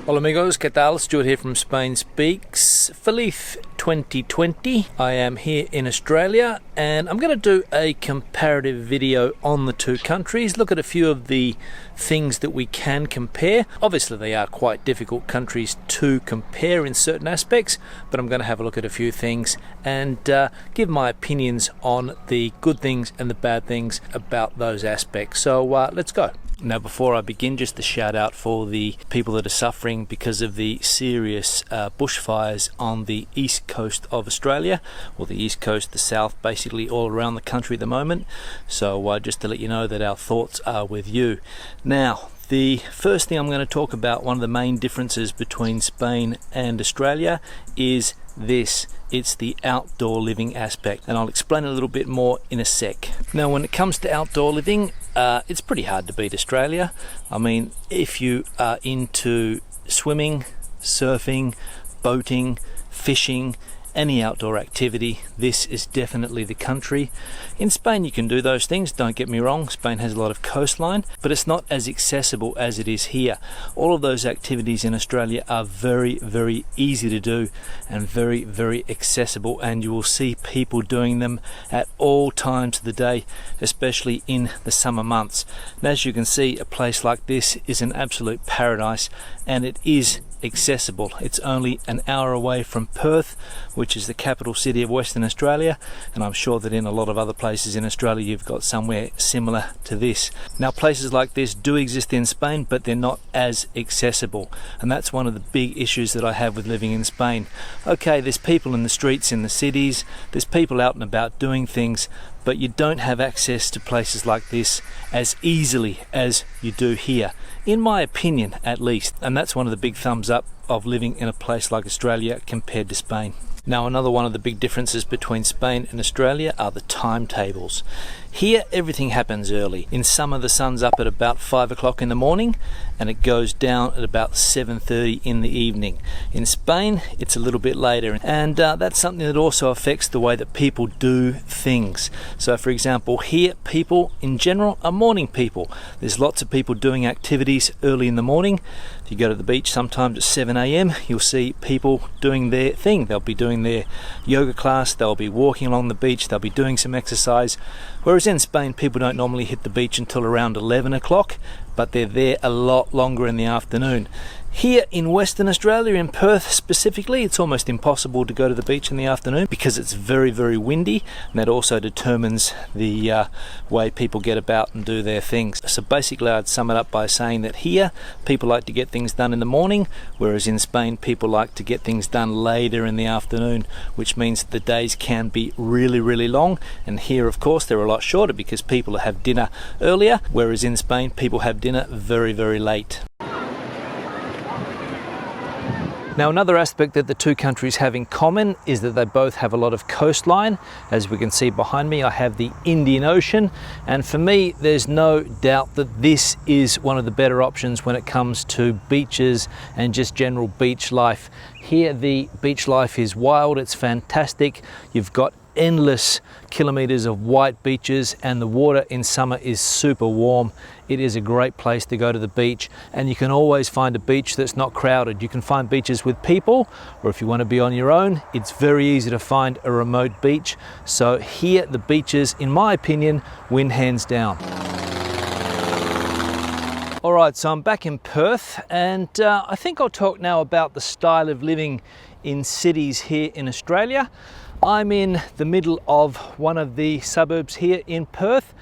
Hola amigos, ¿qué tal? Stuart here from Spain Speaks. Feliz 2020. I am here in Australia and I'm going to do a comparative video on the two countries, look at a few of the things that we can compare. Obviously they are quite difficult countries to compare in certain aspects, but I'm going to have a look at a few things and give my opinions on the good things and the bad things about those aspects. So let's go. Now before I begin, just a shout out for the people that are suffering because of the serious bushfires on the east coast of Australia, or the east coast, the south, basically all around the country at the moment. So just to let you know that our thoughts are with you. Now the first thing I'm going to talk about, one of the main differences between Spain and Australia, is this. It's the outdoor living aspect, and I'll explain a little bit more in a sec. Now when it comes to outdoor living, it's pretty hard to beat Australia. I mean, if you are into swimming, surfing, boating, fishing, any outdoor activity, this is definitely the country. In Spain you can do those things, don't get me wrong. Spain has a lot of coastline, but it's not as accessible as it is here. All of those activities in Australia are very, very easy to do and very, very accessible, and you will see people doing them at all times of the day, especially in the summer months. And as you can see, a place like this is an absolute paradise, and it is accessible. It's only an hour away from Perth, which is the capital city of Western Australia, and I'm sure that in a lot of other places in Australia you've got somewhere similar to this. Now places like this do exist in Spain, but they're not as accessible, and that's one of the big issues that I have with living in Spain. Okay, there's people in the streets in the cities, there's people out and about doing things, but you don't have access to places like this as easily as you do here, in my opinion at least. And that's one of the big thumbs up of living in a place like Australia compared to Spain. Now another one of the big differences between Spain and Australia are the timetables. Here everything happens early. In summer the sun's up at about 5 o'clock in the morning and it goes down at about 7:30 in the evening. In Spain it's a little bit later, and that's something that also affects the way that people do things. So for example, here people in general are morning people. There's lots of people doing activities early in the morning. If you go to the beach sometimes at 7 a.m. you'll see people doing their thing. They'll be doing their yoga class, they'll be walking along the beach, they'll be doing some exercise. Whereas in Spain people don't normally hit the beach until around 11 o'clock, but they're there a lot longer in the afternoon. Here in Western Australia, in Perth specifically, it's almost impossible to go to the beach in the afternoon because it's very, very windy, and that also determines the way people get about and do their things. So basically I'd sum it up by saying that here people like to get things done in the morning, whereas in Spain people like to get things done later in the afternoon, which means that the days can be really, really long. And here of course they're a lot shorter because people have dinner earlier, whereas in Spain people have dinner very, very late. Now another aspect that the two countries have in common is that they both have a lot of coastline. As we can see behind me, I have the Indian Ocean, and for me there's no doubt that this is one of the better options when it comes to beaches and just general beach life. Here the beach life is wild, it's fantastic. You've got endless kilometers of white beaches, and the water in summer is super warm. It is a great place to go to the beach, and you can always find a beach that's not crowded. You can find beaches with people, or if you want to be on your own, it's very easy to find a remote beach. So here the beaches, in my opinion, win hands down. Alright, so I'm back in Perth, and I think I'll talk now about the style of living in cities here in Australia. I'm in the middle of one of the suburbs here in Perth.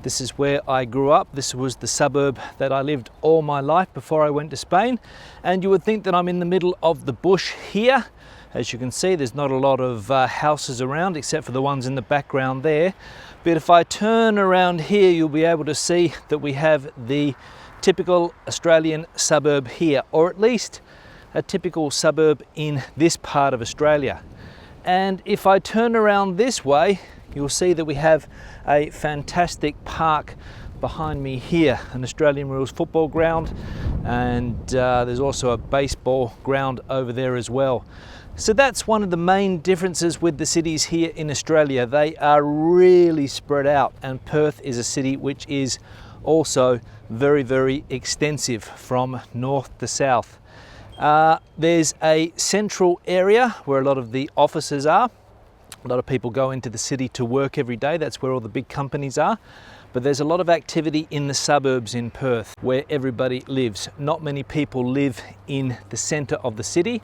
This is where I grew up. This was the suburb that I lived all my life before I went to Spain. And you would think that I'm in the middle of the bush here. As you can see, there's not a lot of houses around except for the ones in the background there. But if I turn around here, you'll be able to see that we have the typical Australian suburb here, or at least a typical suburb in this part of Australia. And if I turn around this way, you'll see that we have a fantastic park behind me here, an Australian rules football ground, and there's also a baseball ground over there as well. So that's one of the main differences with the cities here in Australia. They are really spread out, and Perth is a city which is also very, very extensive from north to south. There's a central area where a lot of the offices are. A lot of people go into the city to work every day. That's where all the big companies are. But there's a lot of activity in the suburbs in Perth where everybody lives. Not many people live in the centre of the city,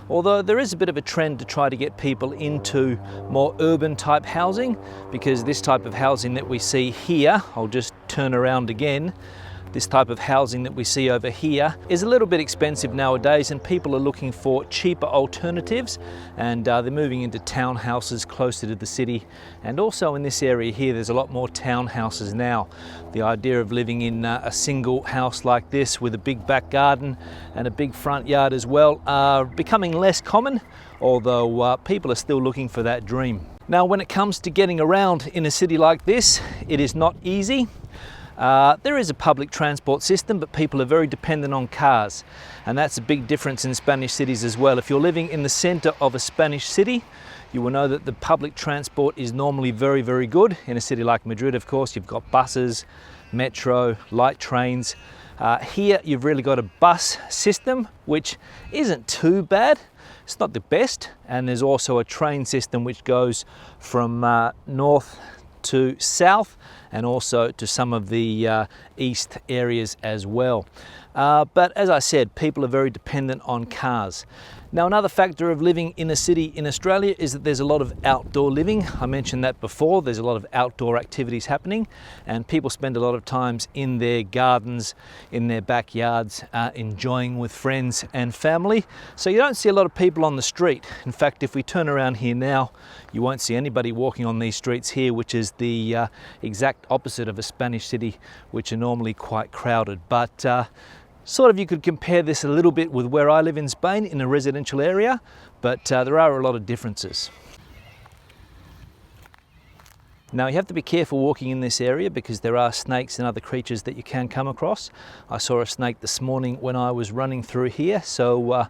although there is a bit of a trend to try to get people into more urban type housing, because this type of housing that we see here, I'll just turn around again, this type of housing that we see over here is a little bit expensive nowadays, and people are looking for cheaper alternatives, and they're moving into townhouses closer to the city. And also in this area here, there's a lot more townhouses now. The idea of living in a single house like this with a big back garden and a big front yard as well are becoming less common, although people are still looking for that dream. Now, when it comes to getting around in a city like this, it is not easy. There is a public transport system, but people are very dependent on cars, and that's a big difference in Spanish cities as well. If you're living in the centre of a Spanish city, you will know that the public transport is normally very, very good. In a city like Madrid, of course, you've got buses, metro, light trains. Here you've really got a bus system, which isn't too bad. It's not the best, and there's also a train system which goes from north to south, and also to some of the east areas as well. But as I said, people are very dependent on cars. Now, another factor of living in a city in Australia is that there's a lot of outdoor living. I mentioned that before. There's a lot of outdoor activities happening, and people spend a lot of times in their gardens, in their backyards, enjoying with friends and family. So you don't see a lot of people on the street. In fact, if we turn around here now, you won't see anybody walking on these streets here, which is the exact opposite of a Spanish city, which are normally quite crowded. But sort of you could compare this a little bit with where I live in Spain in a residential area, but there are a lot of differences. Now, you have to be careful walking in this area because there are snakes and other creatures that you can come across. I saw a snake this morning when I was running through here, so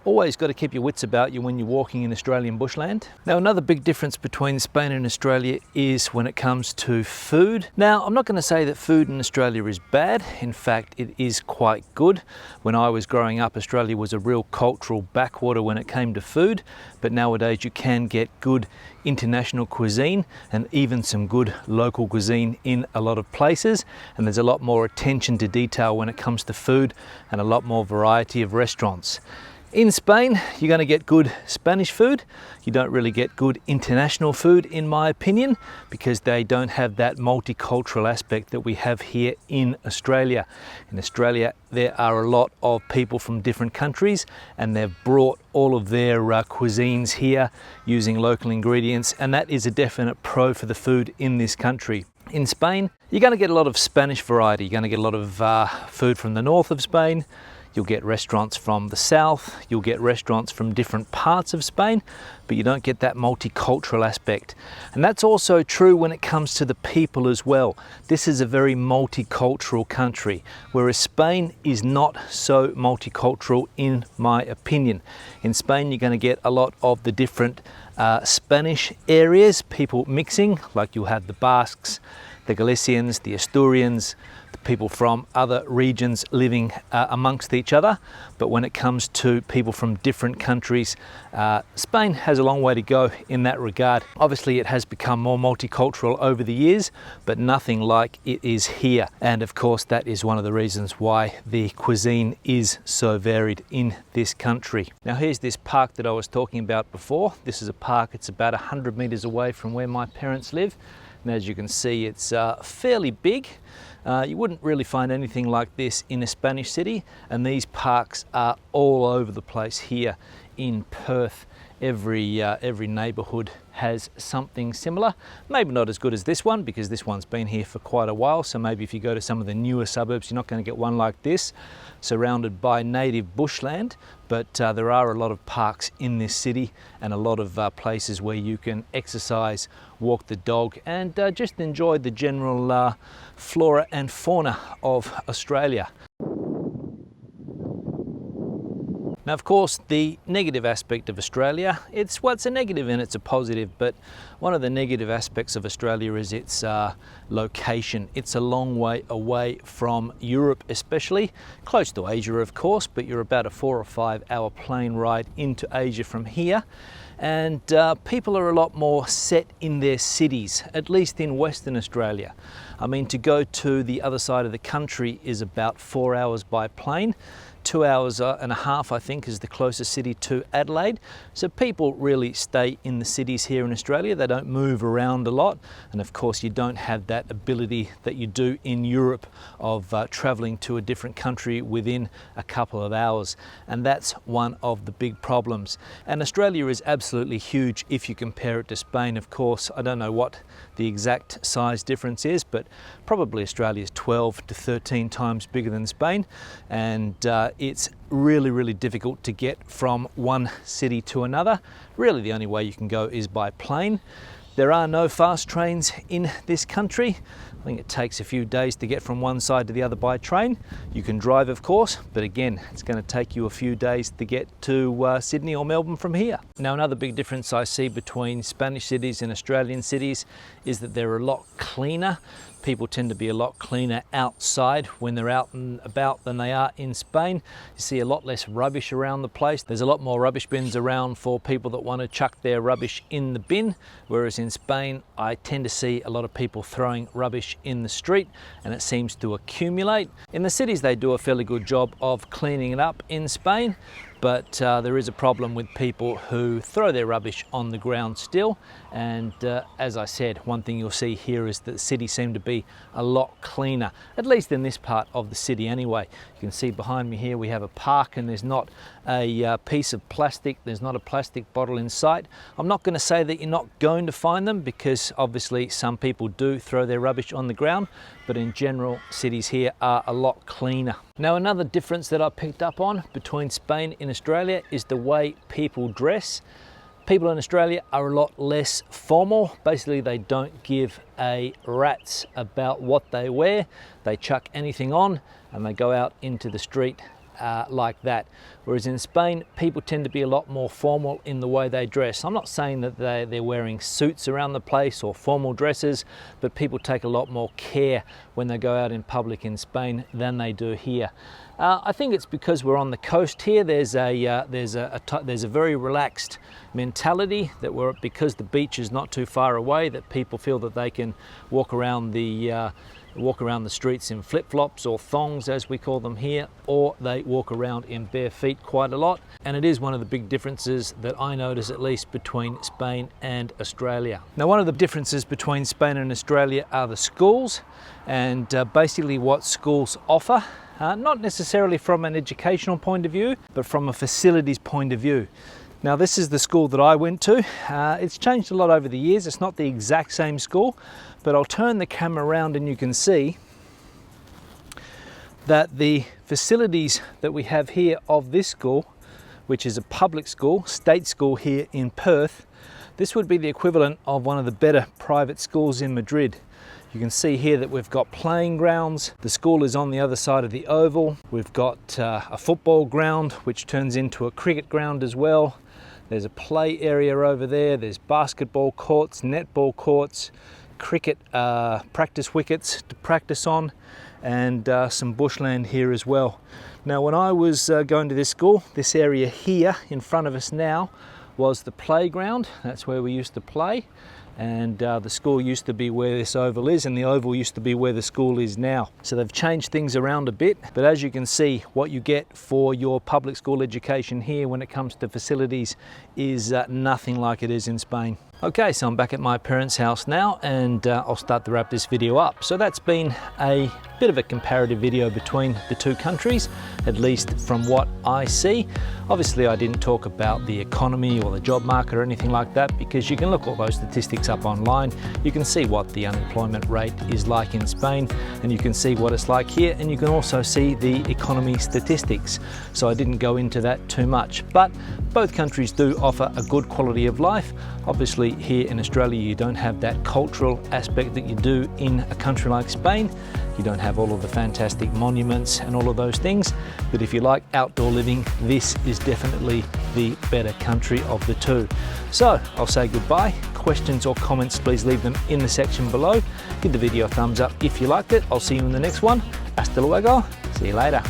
always got to keep your wits about you when you're walking in Australian bushland. Now, another big difference between Spain and Australia is when it comes to food. Now, I'm not going to say that food in Australia is bad. In fact, it is quite good. When I was growing up, Australia was a real cultural backwater when it came to food, but nowadays you can get good international cuisine and even some good local cuisine in a lot of places, and there's a lot more attention to detail when it comes to food and a lot more variety of restaurants. In Spain, you're going to get good Spanish food. You don't really get good international food, in my opinion, because they don't have that multicultural aspect that we have here in Australia. In Australia, there are a lot of people from different countries, and they've brought all of their cuisines here using local ingredients, and that is a definite pro for the food in this country. In Spain, you're going to get a lot of Spanish variety. You're going to get a lot of food from the north of Spain. You'll get restaurants from the south, you'll get restaurants from different parts of Spain, but you don't get that multicultural aspect. And that's also true when it comes to the people as well. This is a very multicultural country, whereas Spain is not so multicultural in my opinion. In Spain, you're going to get a lot of the different Spanish areas, people mixing, like you'll have the Basques, the Galicians, the Asturians, people from other regions living amongst each other. But when it comes to people from different countries, Spain has a long way to go in that regard. Obviously, it has become more multicultural over the years, but nothing like it is here. And of course, that is one of the reasons why the cuisine is so varied in this country. Now, here's this park that I was talking about before. This is a park, it's about 100 meters away from where my parents live. And as you can see, it's fairly big. You wouldn't really find anything like this in a Spanish city, and these parks are all over the place here in Perth. Every neighbourhood has something similar. Maybe not as good as this one, because this one's been here for quite a while, so maybe if you go to some of the newer suburbs, you're not going to get one like this, surrounded by native bushland. But there are a lot of parks in this city, and a lot of places where you can exercise, walk the dog, and just enjoy the general flora and fauna of Australia. Now, of course, the negative aspect of Australia, it's a negative and it's a positive, but one of the negative aspects of Australia is its location. It's a long way away from Europe, especially close to Asia, of course, but you're about a 4 or 5 hour plane ride into Asia from here. And people are a lot more set in their cities, at least in Western Australia. I mean, to go to the other side of the country is about 4 hours by plane. 2 hours and a half, I think, is the closest city to Adelaide. So people really stay in the cities here in Australia. They don't move around a lot. And of course, you don't have that ability that you do in Europe of traveling to a different country within a couple of hours. And that's one of the big problems. And Australia is absolutely huge if you compare it to Spain, of course. I don't know what the exact size difference is, but probably Australia is 12 to 13 times bigger than Spain. And it's really difficult to get from one city to another. Really, the only way you can go is by plane. There are no fast trains in this country. I think it takes a few days to get from one side to the other by train. You can drive, of course, but again, it's going to take you a few days to get to Sydney or Melbourne from here. Now, another big difference I see between Spanish cities and Australian cities is that they're a lot cleaner. People tend to be a lot cleaner outside when they're out and about than they are in Spain. You see a lot less rubbish around the place. There's a lot more rubbish bins around for people that want to chuck their rubbish in the bin, whereas in Spain, I tend to see a lot of people throwing rubbish in the street and it seems to accumulate. In the cities, they do a fairly good job of cleaning it up in Spain, but there is a problem with people who throw their rubbish on the ground still. And as I said, one thing you'll see here is that the city seem to be a lot cleaner, at least in this part of the city anyway. You can see behind me here we have a park and there's not a piece of plastic, there's not a plastic bottle in sight. I'm not going to say that you're not going to find them, because obviously some people do throw their rubbish on the ground, but in general, cities here are a lot cleaner. Now, another difference that I picked up on between Spain and Australia is the way people dress. People in Australia are a lot less formal. Basically, they don't give a rat's about what they wear. They chuck anything on and they go out into the street like that. Whereas in Spain, people tend to be a lot more formal in the way they dress. I'm not saying that they're wearing suits around the place or formal dresses, but people take a lot more care when they go out in public in Spain than they do here. I think it's because we're on the coast here. There's a very relaxed mentality that because the beach is not too far away, that people feel that they can walk around the streets in flip-flops or thongs, as we call them here, or they walk around in bare feet quite a lot. And it is one of the big differences that I notice, at least between Spain and Australia. Now, one of the differences between Spain and Australia are the schools, and basically what schools offer. Not necessarily from an educational point of view, but from a facilities point of view. Now, this is the school that I went to. It's changed a lot over the years. It's not the exact same school, but I'll turn the camera around and you can see that the facilities that we have here of this school, which is a public school, state school here in Perth, this would be the equivalent of one of the better private schools in Madrid. You can see here that we've got playing grounds. The school is on the other side of the oval. We've got a football ground, which turns into a cricket ground as well. There's a play area over there. There's basketball courts, netball courts, cricket practice wickets to practice on, and some bushland here as well. Now, when I was going to this school, this area here in front of us now was the playground. That's where we used to play. And the school used to be where this oval is, and the oval used to be where the school is now. So they've changed things around a bit, but as you can see, what you get for your public school education here when it comes to facilities is nothing like it is in Spain. Okay, so I'm back at my parents' house now, and I'll start to wrap this video up. So that's been a bit of a comparative video between the two countries, at least from what I see. Obviously, I didn't talk about the economy or the job market or anything like that, because you can look all those statistics up online. You can see what the unemployment rate is like in Spain, and you can see what it's like here, and you can also see the economy statistics. So I didn't go into that too much, but both countries do offer a good quality of life. Obviously, here in Australia you don't have that cultural aspect that you do in a country like Spain. You don't have all of the fantastic monuments and all of those things, but if you like outdoor living, this is definitely the better country of the two. So I'll say goodbye. Questions or comments, please leave them in the section below. Give the video a thumbs up if you liked it. I'll see you in the next one. Hasta luego. See you later.